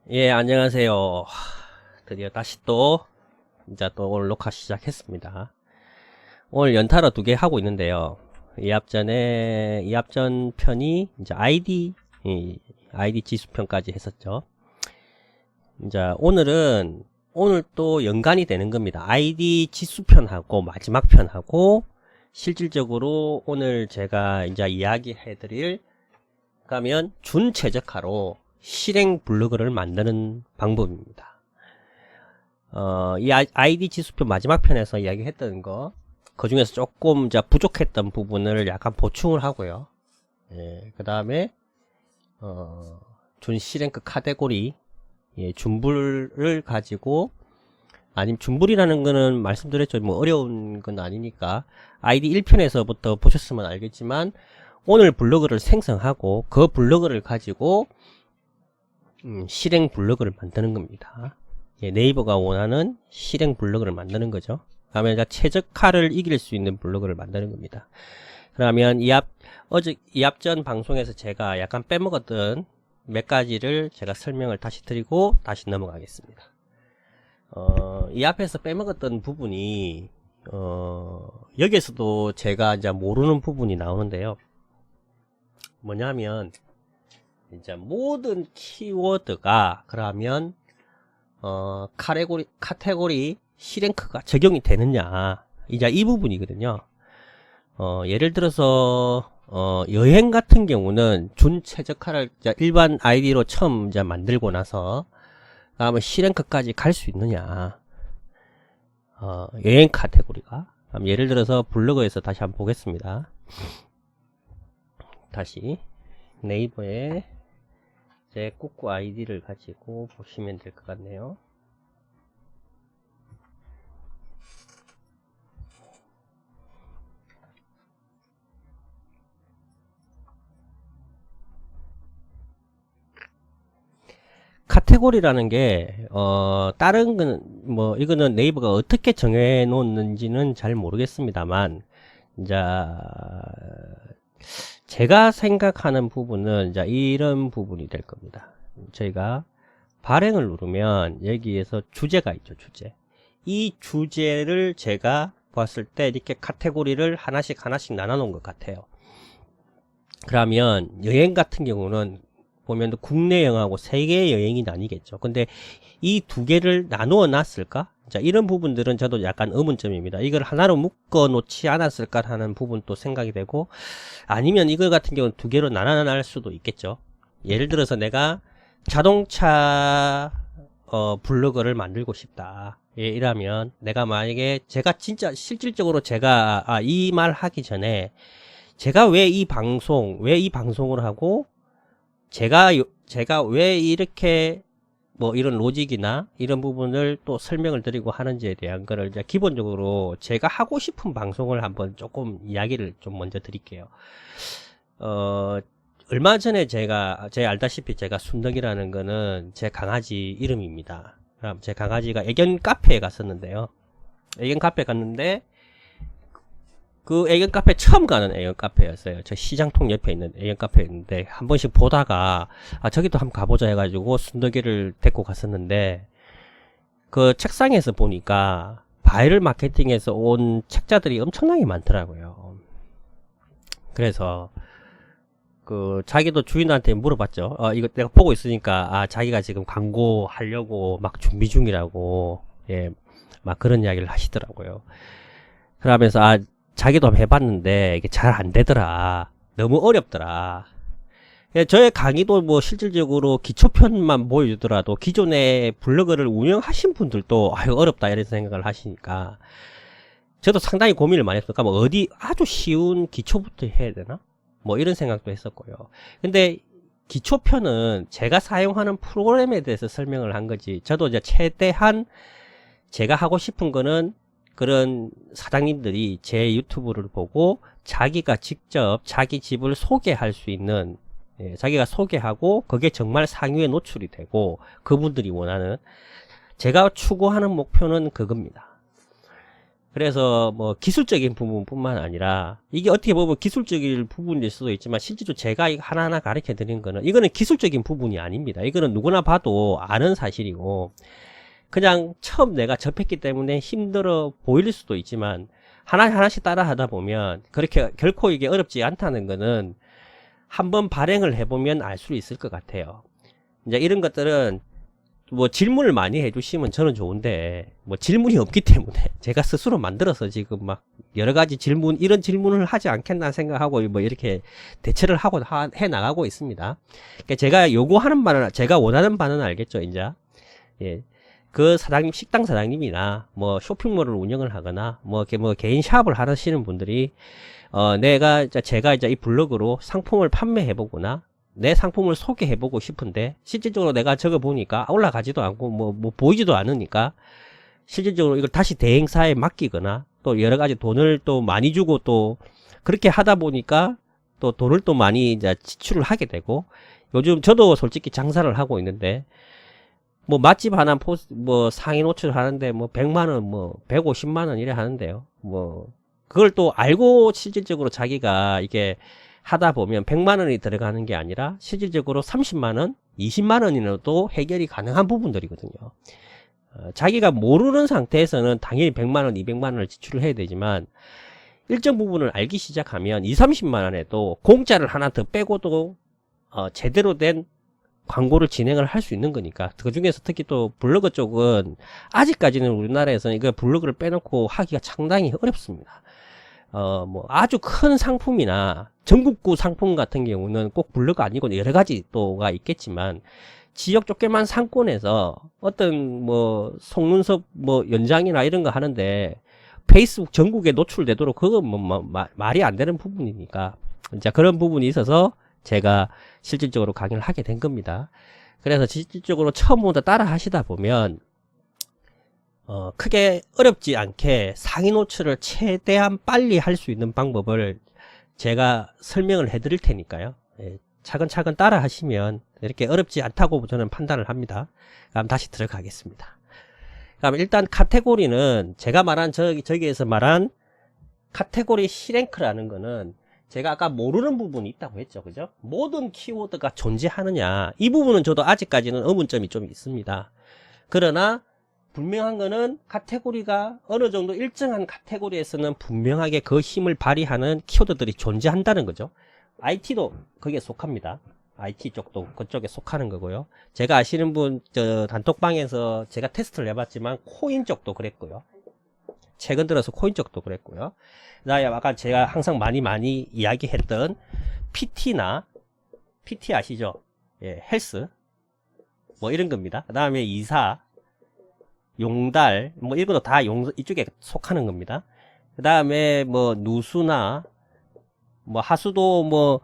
예, 안녕하세요. 드디어 다시 이제 또 오늘 녹화 시작했습니다. 오늘 연타로 2개 하고 있는데요. 이합전 편이 이제 아이디 지수편까지 했었죠. 이제 오늘 또 연관이 되는 겁니다. 아이디 지수편하고 마지막 편하고 실질적으로 오늘 제가 이제 이야기해드릴 가면 준최적화로 실행 블로그를 만드는 방법입니다. 이 아이디 지수표 마지막 편에서 이야기했던 그 중에서 조금 이제 부족했던 부분을 약간 보충을 하고요. 예, 그 다음에 준실행급 카테고리, 예, 준불을 가지고, 아니면 준불이라는 거는 말씀드렸죠. 뭐 어려운 건 아니니까 아이디 1편에서부터 보셨으면 알겠지만, 오늘 블로그를 생성하고 그 블로그를 가지고 실행 블로그를 만드는 겁니다. 예, 네이버가 원하는 실행 블로그를 만드는 거죠. 그러면 최적화를 이길 수 있는 블로그를 만드는 겁니다. 그러면 이합전 방송에서 제가 약간 빼먹었던 몇 가지를 제가 설명을 다시 드리고 다시 넘어가겠습니다. 이 앞에서 빼먹었던 부분이 여기에서도 제가 이제 모르는 부분이 나오는데요. 뭐냐면 이제 모든 키워드가 그러면 카테고리 C랭크가 적용이 되느냐, 이제 이 부분이거든요. 예를 들어서 여행 같은 경우는 준최적화를 일반 아이디로 처음 이제 만들고 나서 그러면 C랭크까지 갈 수 있느냐, 여행 카테고리가. 그럼 예를 들어서 블로그에서 다시 한번 보겠습니다. 다시 네이버에 제 꾸꾸 아이디를 가지고 보시면 될 것 같네요. 카테고리라는 게 다른 거는 뭐 이거는 네이버가 어떻게 정해 놓는지는 잘 모르겠습니다만, 이제 제가 생각하는 부분은 이제 이런 부분이 될 겁니다. 저희가 발행을 누르면 여기에서 주제가 있죠. 주제. 이 주제를 제가 봤을 때 이렇게 카테고리를 하나씩 나눠 놓은 것 같아요. 그러면 여행 같은 경우는 보면 국내 여행하고 세계 여행이 나뉘겠죠. 근데 이 2개를 나누어 놨을까? 자, 이런 부분들은 저도 약간 의문점입니다. 이걸 하나로 묶어 놓지 않았을까 하는 부분도 생각이 되고, 아니면 이거 같은 경우는 2개로 나눠 수도 있겠죠. 예를 들어서 내가 자동차 블로그를 만들고 싶다, 예, 이라면 내가 만약에 제가 진짜 실질적으로 제가 이 말 하기 전에 제가 왜 이 방송을 하고 제가 왜 이렇게 뭐 이런 로직이나 이런 부분을 또 설명을 드리고 하는지에 대한 거를 이제 기본적으로 제가 하고 싶은 방송을 한번 조금 이야기를 좀 먼저 드릴게요. 얼마 전에 제가 알다시피 제가 순덕이라는 거는 제 강아지 이름입니다. 그럼 제 강아지가 애견 카페에 갔었는데요. 애견 카페에 갔는데 그 애견 카페 처음 가는 애견 카페였어요. 저 시장통 옆에 있는 애견 카페였는데 한 번씩 보다가 저기도 한번 가보자 해가지고 순덕이를 데리고 갔었는데, 그 책상에서 보니까 바이럴 마케팅에서 온 책자들이 엄청나게 많더라고요. 그래서 그 자기도 주인한테 물어봤죠. 이거 내가 보고 있으니까 자기가 지금 광고 하려고 막 준비 중이라고, 예, 막 그런 이야기를 하시더라고요. 그러면서 자기도 한번 해봤는데 이게 잘 안 되더라, 너무 어렵더라. 예, 저의 강의도 뭐 실질적으로 기초편만 보여주더라도 기존에 블로그를 운영하신 분들도 어렵다 이런 생각을 하시니까 저도 상당히 고민을 많이 했어요. 뭐 어디 아주 쉬운 기초부터 해야 되나, 뭐 이런 생각도 했었고요. 근데 기초편은 제가 사용하는 프로그램에 대해서 설명을 한 거지, 저도 이제 최대한 제가 하고 싶은 거는 그런 사장님들이 제 유튜브를 보고 자기가 직접 자기 집을 소개할 수 있는, 예, 자기가 소개하고 그게 정말 상위에 노출이 되고 그분들이 원하는, 제가 추구하는 목표는 그겁니다. 그래서 뭐 기술적인 부분뿐만 아니라 이게 어떻게 보면 기술적인 부분일 수도 있지만 실제로 제가 이거 하나하나 가르쳐 드리는 거는 이거는 기술적인 부분이 아닙니다. 이거는 누구나 봐도 아는 사실이고 그냥 처음 내가 접했기 때문에 힘들어 보일 수도 있지만 하나하나씩 따라 하다 보면 그렇게 결코 이게 어렵지 않다는 거는 한번 발행을 해보면 알 수 있을 것 같아요. 이제 이런 것들은 뭐 질문을 많이 해주시면 저는 좋은데 뭐 질문이 없기 때문에 제가 스스로 만들어서 지금 막 여러 가지 질문 이런 질문을 하지 않겠나 생각하고 뭐 이렇게 대처를 하고 해 나가고 있습니다. 그러니까 제가 요구하는 바는 제가 원하는 바는 알겠죠, 이제. 예. 그 사장님, 식당 사장님이나 뭐 쇼핑몰을 운영을 하거나 뭐 개인 샵을 하시는 분들이 제가 이제 이 블로그로 상품을 판매해 보거나 내 상품을 소개해 보고 싶은데 실질적으로 내가 적어 보니까 올라가지도 않고 뭐 보이지도 않으니까 실질적으로 이걸 다시 대행사에 맡기거나 또 여러 가지 돈을 또 많이 주고 또 그렇게 하다 보니까 또 돈을 또 많이 이제 지출을 하게 되고 요즘 저도 솔직히 장사를 하고 있는데 뭐 맛집 하나 뭐 상인 노출 하는데 뭐 100만원 뭐 150만원 이래 하는데요. 뭐 그걸 또 알고 실질적으로 자기가 이게 하다 보면 100만원이 들어가는 게 아니라 실질적으로 30만원 20만원이라도 해결이 가능한 부분들이거든요. 자기가 모르는 상태에서는 당연히 100만원 200만원을 지출을 해야 되지만 일정 부분을 알기 시작하면 20-30만원에도 공짜를 하나 더 빼고도 제대로 된 광고를 진행을 할 수 있는 거니까. 그 중에서 특히 또 블로그 쪽은 아직까지는 우리나라에서는 이거 블로그를 빼놓고 하기가 상당히 어렵습니다. 뭐 아주 큰 상품이나 전국구 상품 같은 경우는 꼭 블로그 아니고 여러 가지 또가 있겠지만 지역 조그만 상권에서 어떤 뭐 속눈썹 뭐 연장이나 이런 거 하는데 페이스북 전국에 노출되도록 그건 뭐 말이 안 되는 부분이니까 이제 그런 부분이 있어서 제가 실질적으로 강의를 하게 된 겁니다. 그래서 실질적으로 처음부터 따라 하시다 보면 크게 어렵지 않게 상위 노출을 최대한 빨리 할 수 있는 방법을 제가 설명을 해 드릴 테니까요. 예, 차근차근 따라 하시면 이렇게 어렵지 않다고 저는 판단을 합니다. 그럼 다시 들어가겠습니다. 그럼 일단 카테고리는 제가 말한 저기에서 말한 카테고리 C랭크라는 거는 제가 아까 모르는 부분이 있다고 했죠. 그죠? 모든 키워드가 존재하느냐. 이 부분은 저도 아직까지는 의문점이 좀 있습니다. 그러나 분명한 거는 카테고리가 어느 정도 일정한 카테고리에서는 분명하게 그 힘을 발휘하는 키워드들이 존재한다는 거죠. IT도 거기에 속합니다. IT 쪽도 그쪽에 속하는 거고요. 제가 아시는 분, 단톡방에서 제가 테스트를 해봤지만 코인 쪽도 그랬고요. 최근 들어서 코인 쪽도 그랬고요. 그 다음에 아까 제가 항상 많이 이야기했던 PT나 PT 아시죠? 예, 헬스 뭐 이런 겁니다. 그 다음에 이사, 용달 뭐 이런 것도 다 이쪽에 속하는 겁니다. 그 다음에 뭐 누수나 뭐 하수도 뭐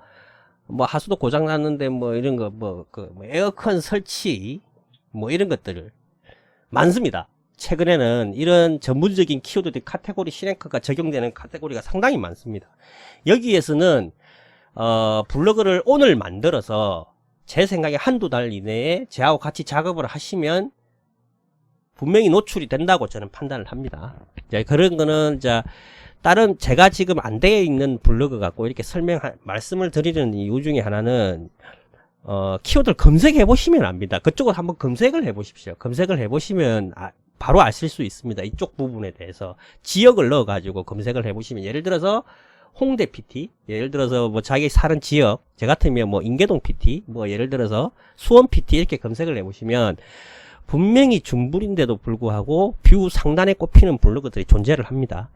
하수도 고장 났는데 뭐 이런 거 뭐 에어컨 설치 뭐 이런 것들을 많습니다. 최근에는 이런 전문적인 키워드들 카테고리 C랭크가 적용되는 카테고리가 상당히 많습니다. 여기에서는 블로그를 오늘 만들어서 제 생각에 한두 달 이내에 저하고 같이 작업을 하시면 분명히 노출이 된다고 저는 판단을 합니다. 그런 거는 다른 제가 지금 안 되어 있는 블로그 갖고 이렇게 말씀을 드리는 이유 중에 하나는 키워드를 검색해 보시면 압니다. 그쪽을 한번 검색을 해 보십시오. 검색을 해 보시면 바로 아실 수 있습니다. 이쪽 부분에 대해서 지역을 넣어 가지고 검색을 해 보시면 예를 들어서 홍대 PT, 예를 들어서 뭐 자기 사는 지역, 제 같으면 뭐 인계동 PT, 뭐 예를 들어서 수원 PT 이렇게 검색을 해 보시면 분명히 중불인데도 불구하고 뷰 상단에 꼽히는 블로그들이 존재를 합니다.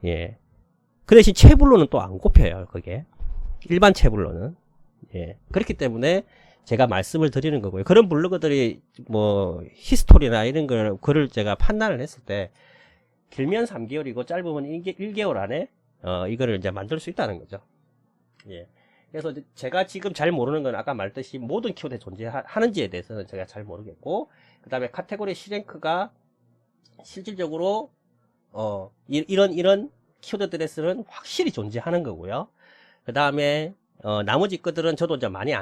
예. 그 대신 채블로는 또 안 꼽혀요, 그게. 일반 채블로는. 예. 그렇기 때문에 제가 말씀을 드리는 거고요. 그런 블로그들이 뭐 히스토리나 이런 글을 제가 판단을 했을 때 길면 3개월이고 짧으면 1개월 안에 이거를 이제 만들 수 있다는 거죠. 예. 그래서 제가 지금 잘 모르는 건 아까 말했듯이 모든 키워드에 존재하는지에 대해서는 제가 잘 모르겠고, 그 다음에 카테고리 C랭크가 실질적으로 이런 키워드들에서는 확실히 존재하는 거고요. 그 다음에 나머지 것들은 저도 이제 많이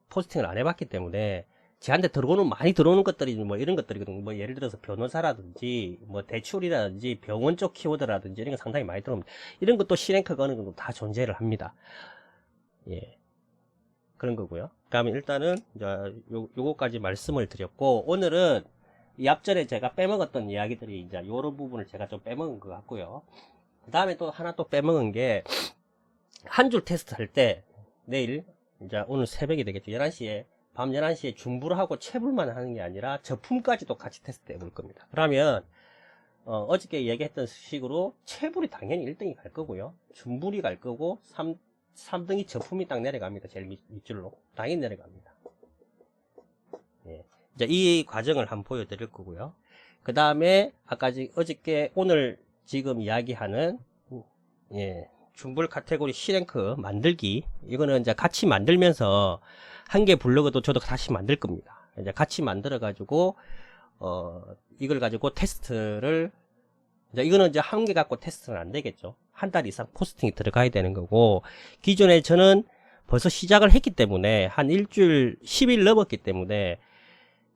포스팅을 안 해봤기 때문에 제한테 많이 들어오는 것들이 뭐 이런 것들이거든요. 뭐 예를 들어서 변호사라든지 뭐 대출이라든지 병원 쪽 키워드라든지 이런 거 상당히 많이 들어옵니다. 이런 것도 C랭크가 어느 정도 다 존재를 합니다. 예. 그런 거고요. 그다음에 일단은 이제 요거까지 말씀을 드렸고, 오늘은 이 앞전에 제가 빼먹었던 이야기들이 이제 요런 부분을 제가 좀 빼먹은 것 같고요. 그 다음에 또 하나 또 빼먹은 게, 한 줄 테스트 할 때 내일 이제 오늘 새벽이 되겠죠. 11시에 밤 11시에 중불 하고 체불만 하는 게 아니라 저품까지도 같이 테스트 해볼 겁니다. 그러면 어저께 얘기했던 식으로 체불이 당연히 1등이 갈 거고요, 중불이 갈 거고 3등이 저품이 딱 내려갑니다. 제일 밑줄로 당연히 내려갑니다. 예. 이제 이 과정을 한번 보여드릴 거고요. 그 다음에 아까 어저께 오늘 지금 이야기하는 중불 카테고리 C랭크 만들기, 이거는 이제 같이 만들면서 한 개 블로그도 저도 다시 만들 겁니다. 이제 같이 만들어 가지고 이걸 가지고 테스트를, 이제 이거는 이제 한 개 갖고 테스트는 안 되겠죠. 한 달 이상 포스팅이 들어가야 되는 거고, 기존에 저는 벌써 시작을 했기 때문에 한 일주일 10일 넘었기 때문에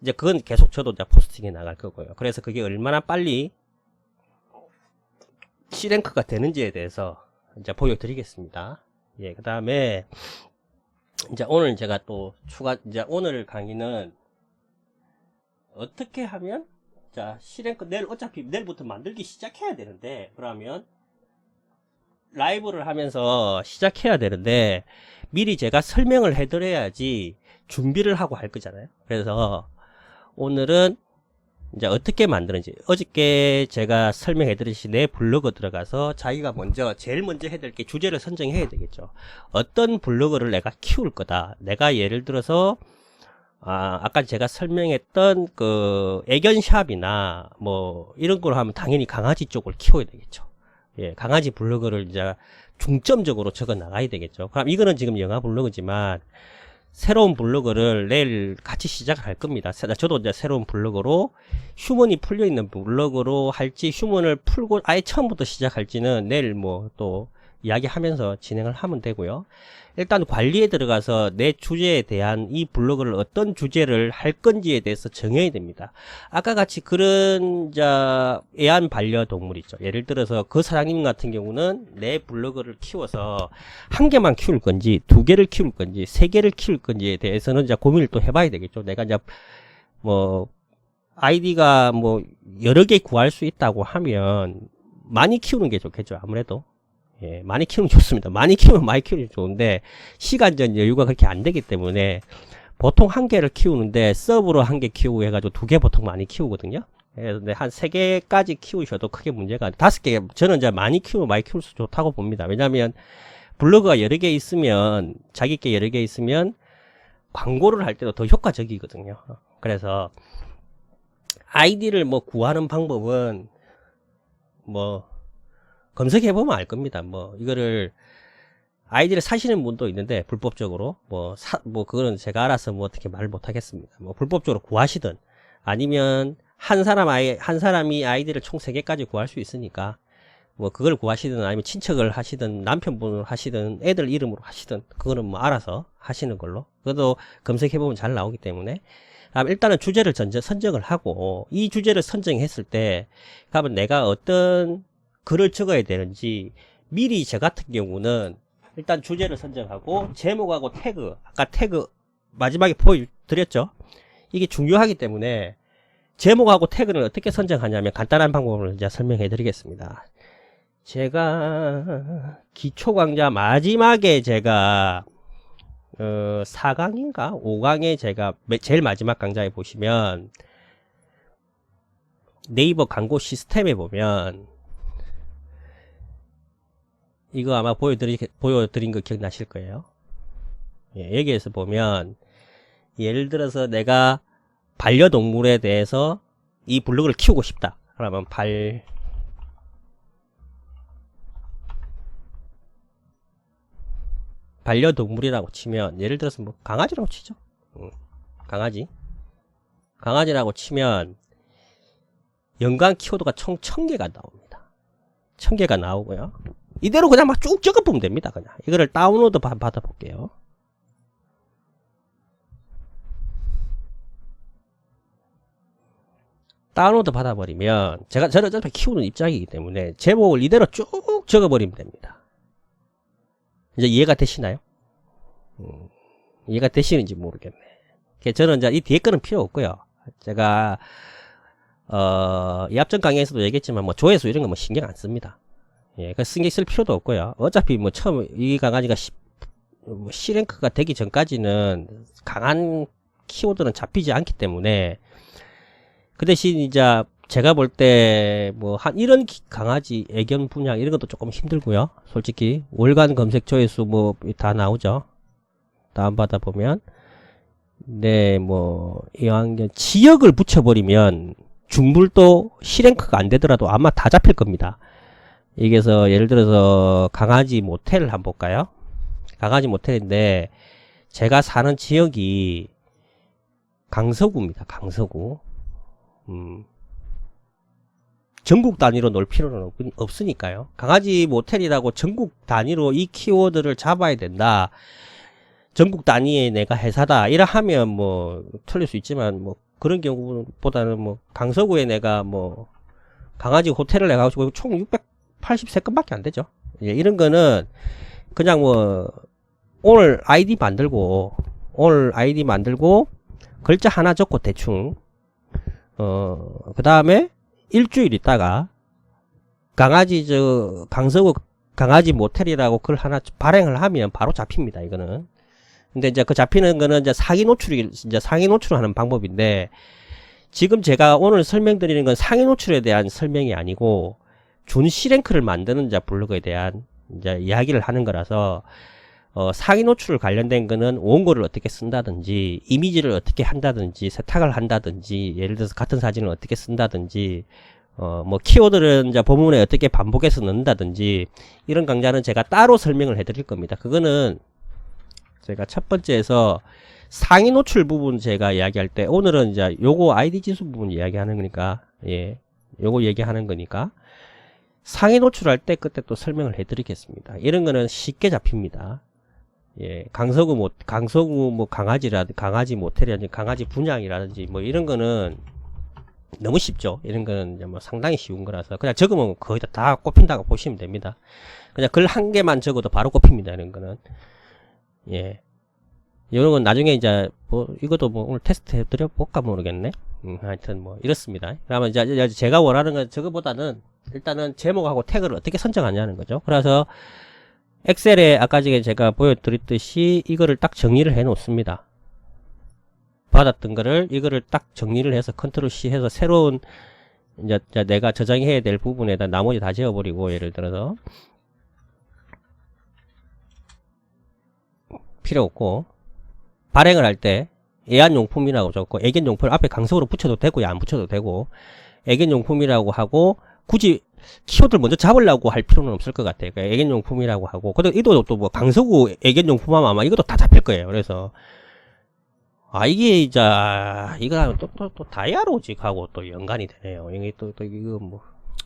이제 그건 계속 저도 이제 포스팅에 나갈 거고요. 그래서 그게 얼마나 빨리 C랭크가 되는지에 대해서 이제 보여드리겠습니다. 예, 그 다음에 이제 오늘 제가 또 이제 오늘 강의는 어떻게 하면, 자, C랭크 내일 어차피 내일부터 만들기 시작해야 되는데, 그러면 라이브를 하면서 시작해야 되는데 미리 제가 설명을 해드려야지 준비를 하고 할 거잖아요. 그래서 오늘은 이제 어떻게 만드는지, 어저께 제가 설명해 드렸듯이 내 블로그 들어가서 자기가 제일 먼저 해야 될 게 주제를 선정해야 되겠죠. 어떤 블로그를 내가 키울 거다. 내가 예를 들어서 아까 제가 설명했던 그 애견샵이나 뭐 이런 걸 하면 당연히 강아지 쪽을 키워야 되겠죠. 예, 강아지 블로그를 이제 중점적으로 적어 나가야 되겠죠. 그럼 이거는 지금 영화 블로그지만 새로운 블로그를 내일 같이 시작할 겁니다. 저도 이제 새로운 블로그로 휴먼이 풀려 있는 블로그로 할지, 휴먼을 풀고 아예 처음부터 시작할지는 내일 뭐 또 이야기하면서 진행을 하면 되고요. 일단 관리에 들어가서 내 주제에 대한 이 블로그를 어떤 주제를 할 건지에 대해서 정해야 됩니다. 아까 같이 그런 애완 반려동물 있죠. 예를 들어서 그 사장님 같은 경우는 내 블로그를 키워서 한 개만 키울 건지, 두 개를 키울 건지, 세 개를 키울 건지에 대해서는 이제 고민을 또 해봐야 되겠죠. 내가 이제 뭐 아이디가 뭐 여러 개 구할 수 있다고 하면 많이 키우는 게 좋겠죠. 아무래도. 예, 많이 키우면 좋습니다. 많이 키우면 많이 키우면 좋은데 시간적 여유가 그렇게 안 되기 때문에 보통 한 개를 키우는데 서브로 한 개 키우고 해가지고 두 개 보통 많이 키우거든요. 그래서 한 세 개까지 키우셔도 크게 문제가 안, 5개, 저는 이제 많이 키우면 많이 키울수록 좋다고 봅니다. 왜냐면 블로그가 여러 개 있으면, 자기 게 여러 개 있으면 광고를 할 때도 더 효과적이거든요. 그래서 아이디를 뭐 구하는 방법은 뭐 검색해보면 알 겁니다. 뭐 이거를 아이디를 사시는 분도 있는데 불법적으로 뭐 그거는 제가 알아서 뭐 어떻게 말을 못하겠습니다. 뭐 불법적으로 구하시든 아니면 한 사람이 아이디를 총 3개까지 구할 수 있으니까 뭐 그걸 구하시든 아니면 친척을 하시든 남편분을 하시든 애들 이름으로 하시든 그거는 뭐 알아서 하시는 걸로. 그것도 검색해보면 잘 나오기 때문에 일단은 주제를 선정을 하고, 이 주제를 선정했을 때 그러면 내가 어떤 글을 적어야 되는지 미리 저 같은 경우는 일단 주제를 선정하고 제목하고 태그, 아까 태그 마지막에 보여드렸죠. 이게 중요하기 때문에 제목하고 태그는 어떻게 선정하냐면 간단한 방법을 이제 설명해 드리겠습니다. 제가 기초 강좌 마지막에 제가 4강인가 5강에 제가 제일 마지막 강좌에 보시면 네이버 광고 시스템에 보면 이거 아마 보여드린 거 기억나실 거예요. 예, 여기에서 보면 예를 들어서 내가 반려동물에 대해서 이 블로그를 키우고 싶다. 그러면 반려동물이라고 치면 예를 들어서 뭐 강아지라고 치죠. 강아지라고 치면 연간 키워드가 총 1000개가 나옵니다. 1000개가 나오고요. 이대로 그냥 막 쭉 적어보면 됩니다. 그냥 이거를 다운로드 받아볼게요. 다운로드 받아버리면 저는 어차피 키우는 입장이기 때문에 제목을 이대로 쭉 적어버리면 됩니다. 이제 이해가 되시나요? 이해가 되시는지 모르겠네. 저는 이제 이 뒤에 거는 필요 없고요. 제가 이 앞전 강의에서도 얘기했지만 뭐 조회수 이런 거 뭐 신경 안 씁니다. 예, 그 신경 쓸 필요도 없고요. 어차피 뭐 처음 이 강아지가 C랭크가 되기 전까지는 강한 키워드는 잡히지 않기 때문에, 그 대신 이제 제가 볼 때 뭐 한 이런 강아지 애견 분양 이런 것도 조금 힘들고요. 솔직히 월간 검색 조회수 뭐 다 나오죠. 다운받아 보면. 네, 뭐 이왕 지역을 붙여버리면 중불도 C랭크가 안 되더라도 아마 다 잡힐 겁니다. 이게서 예를 들어서 강아지 모텔을 한번 볼까요? 강아지 모텔인데 제가 사는 지역이 강서구입니다. 강서구. 전국 단위로 놓을 필요는 없으니까요. 강아지 모텔이라고 전국 단위로 이 키워드를 잡아야 된다. 전국 단위의 내가 회사다. 이라 하면 뭐 틀릴 수 있지만 뭐 그런 경우보다는 뭐 강서구에 내가 뭐 강아지 호텔을 내가 가지고 총 683건밖에 안 되죠. 예, 이런 거는 그냥 뭐 오늘 아이디 만들고 글자 하나 적고 대충 그 다음에 일주일 있다가 강아지 강서구 강아지 모텔이라고 글 하나 발행을 하면 바로 잡힙니다. 이거는. 근데 이제 그 잡히는 거는 이제 상위 노출을 하는 방법인데, 지금 제가 오늘 설명드리는 건 상위 노출에 대한 설명이 아니고 준 C랭크를 만드는 이제 블로그에 대한 이제 이야기를 하는 거라서, 상위 노출 관련된 거는 원고를 어떻게 쓴다든지, 이미지를 어떻게 한다든지, 세탁을 한다든지, 예를 들어서 같은 사진을 어떻게 쓴다든지, 뭐 키워드를 이제 본문에 어떻게 반복해서 넣는다든지, 이런 강좌는 제가 따로 설명을 해드릴 겁니다. 그거는 제가 첫 번째에서 상위 노출 부분 제가 이야기할 때, 오늘은 이제 요거 아이디 지수 부분 이야기하는 거니까, 예, 요거 얘기하는 거니까 상위 노출할 때 그때 또 설명을 해드리겠습니다. 이런 거는 쉽게 잡힙니다. 예, 강서구 뭐 강아지 모텔이라든지 강아지 분양이라든지 뭐 이런 거는 너무 쉽죠. 이런 거는 이제 뭐 상당히 쉬운 거라서 그냥 적으면 거의 다 꼽힌다고 보시면 됩니다. 그냥 글 한 개만 적어도 바로 꼽힙니다. 이런 거는. 예. 이런 건 나중에 이제 뭐 이것도 뭐 오늘 테스트 해드려 볼까 모르겠네. 하여튼 뭐 이렇습니다. 그러면 이제 제가 원하는 건 저거보다는 일단은 제목하고 태그를 어떻게 선정하냐는 거죠. 그래서 엑셀에 아까 전에 제가 보여드렸듯이 이거를 딱 정리를 해 놓습니다. 받았던 거를 이거를 딱 정리를 해서 컨트롤 C 해서 새로운 이제 내가 저장해야 될 부분에다 나머지 다 지워버리고, 예를 들어서 필요 없고, 발행을 할 때 애완용품이라고 적고, 애견용품 앞에 강석으로 붙여도 되고 안 붙여도 되고, 애견용품이라고 하고, 굳이 키워드를 먼저 잡으려고 할 필요는 없을 것 같아요. 그러니까 애견용품이라고 하고, 근데 이도 또 뭐 강서구 애견용품 하면 아마 이것도 다 잡힐 거예요. 그래서 이게 이제 이거 또 다이아로직하고 또 연관이 되네요. 이게 또 이거 뭐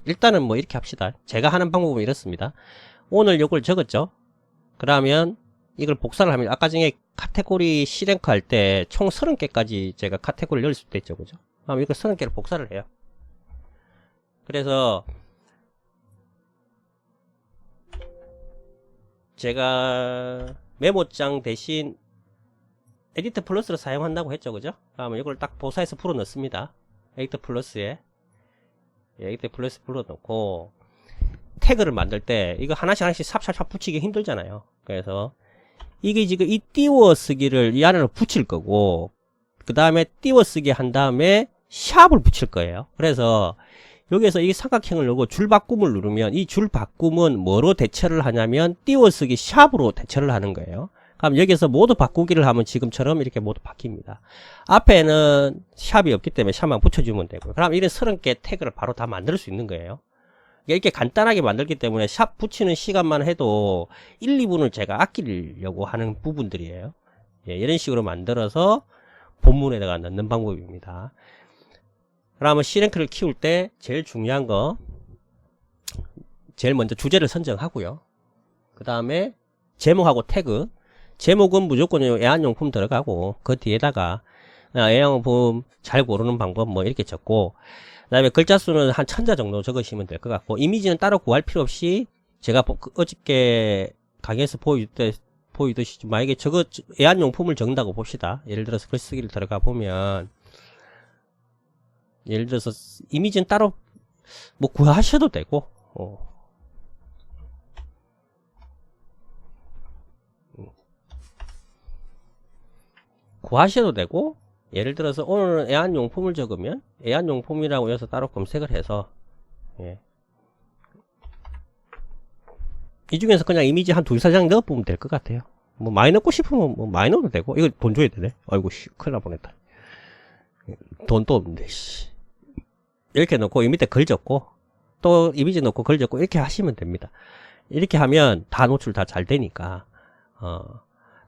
일단은 뭐 이렇게 합시다. 제가 하는 방법은 이렇습니다. 오늘 요걸 적었죠. 그러면 이걸 복사를 하면 아까 전에 카테고리 C랭크 할 때 총 30개까지 제가 카테고리를 열릴 수도 있죠. 그죠? 그럼 이거 30개를 복사를 해요. 그래서 제가 메모장 대신 에디터 플러스를 사용한다고 했죠. 그죠? 그러면 이걸 딱 보사해서 풀어 넣습니다. 에디터 플러스에. 에디터 플러스 풀어 넣고, 태그를 만들 때 이거 하나씩 삽삽삽 붙이기 힘들잖아요. 그래서 이게 지금 이 띄워쓰기를 이 안으로 붙일 거고, 그 다음에 띄워쓰기 한 다음에 샵을 붙일 거예요. 그래서 여기에서 이 삼각형을 누르고 줄 바꿈을 누르면 이 줄 바꿈은 뭐로 대처를 하냐면 띄워쓰기 샵으로 대처를 하는 거예요. 그럼 여기서 모두 바꾸기를 하면 지금처럼 이렇게 모두 바뀝니다. 앞에는 샵이 없기 때문에 샵만 붙여주면 되고요. 그럼 이런 30개 태그를 바로 다 만들 수 있는 거예요. 이렇게 간단하게 만들기 때문에 샵 붙이는 시간만 해도 1, 2분을 제가 아끼려고 하는 부분들이에요. 예, 이런 식으로 만들어서 본문에다가 넣는 방법입니다. 그러면 C랭크를 키울 때 제일 중요한 거, 제일 먼저 주제를 선정하고요. 그 다음에 제목하고 태그, 제목은 무조건 애완용품 들어가고, 그 뒤에다가 애완용품 잘 고르는 방법 뭐 이렇게 적고, 그 다음에 글자 수는 한 1000자 정도 적으시면 될 것 같고, 이미지는 따로 구할 필요 없이 제가 어저께 강의에서 보이듯이 만약에 애완용품을 적는다고 봅시다. 예를 들어서 글쓰기를 들어가 보면, 예를 들어서 이미지는 따로 뭐 구하셔도 되고, 구하셔도 되고, 예를 들어서 오늘 애완용품을 적으면 애완용품이라고 해서 따로 검색을 해서, 예. 이 중에서 그냥 이미지 한 2-3장 넣어보면 될 것 같아요. 뭐 많이 넣고 싶으면 뭐 많이 넣어도 되고. 이거 돈 줘야 되네. 아이고 씨, 큰일 날 뻔했다. 돈도 없는데 씨. 이렇게 넣고 이 밑에 글 적고 또 이미지 넣고 글 적고 이렇게 하시면 됩니다. 이렇게 하면 다 노출 다 잘 되니까.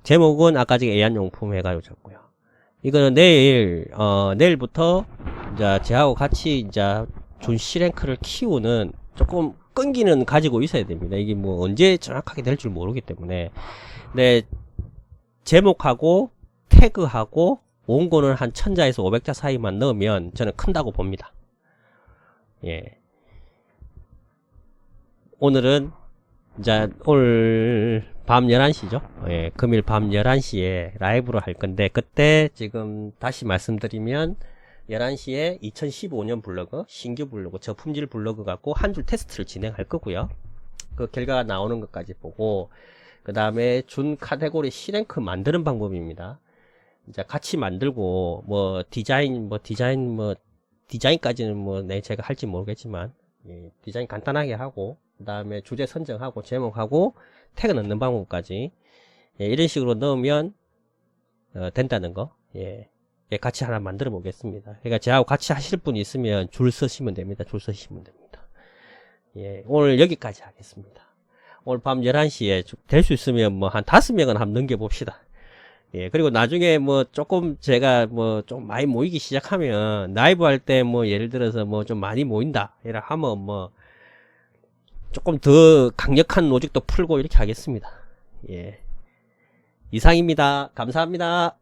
제목은 아까 전에 애완용품 해가지고 적고요. 이거는 내일부터 이제 저하고 같이 이제 존 시랭크를 키우는 조금 끈기는 가지고 있어야 됩니다. 이게 뭐 언제 정확하게 될 줄 모르기 때문에. 네, 제목하고 태그하고 원고는 한 1000자에서 500자 사이만 넣으면 저는 큰다고 봅니다. 예. 오늘은 이제 오늘 밤 11시죠. 예, 금일 밤 11시에 라이브로 할 건데, 그때 지금 다시 말씀드리면 11시에 2015년 블로그, 신규 블로그, 저품질 블로그 갖고 한 줄 테스트를 진행할 거고요. 그 결과가 나오는 것까지 보고, 그 다음에 준 카테고리 C랭크 만드는 방법입니다. 이제 같이 만들고, 디자인까지는 제가 할지 모르겠지만, 예, 디자인 간단하게 하고, 그 다음에 주제 선정하고, 제목하고, 태그 넣는 방법까지, 예, 이런 식으로 넣으면, 된다는 거, 예, 같이 하나 만들어 보겠습니다. 그러니까 저하고 같이 하실 분이 있으면 줄 서시면 됩니다. 줄 서시면 됩니다. 예, 오늘 여기까지 하겠습니다. 오늘 밤 11시에 될 수 있으면 뭐 한 5명은 한번 넘겨봅시다. 예, 그리고 나중에 뭐 조금 제가 뭐 좀 많이 모이기 시작하면 라이브 할 때 뭐 예를 들어서 뭐 좀 많이 모인다 이라 하면 뭐 조금 더 강력한 로직도 풀고 이렇게 하겠습니다. 예, 이상입니다. 감사합니다.